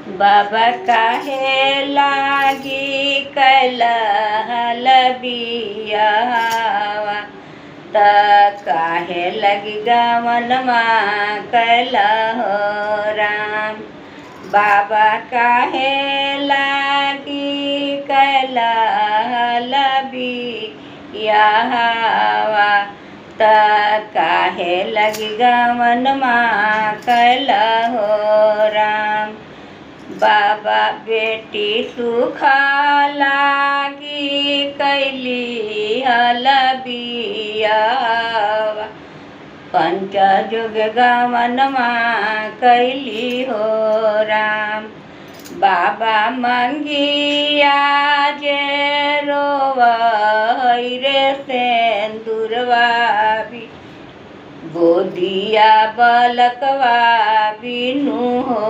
बाबा काहे लागी कैलहल बियावा त काहे लगी गवनमा कैलहो राम। बाबा काहे लागी कैलहल बियावा त काहे लगी गवनमा कैलहो राम। बाबा बेटी सुखा लागी कैली हल बियावा पंच जुग गवनमा कैली हो राम। बाबा मंगिया जे रोवै रे सेंदुरवा भी गोदिया बलकवा बिनु हो।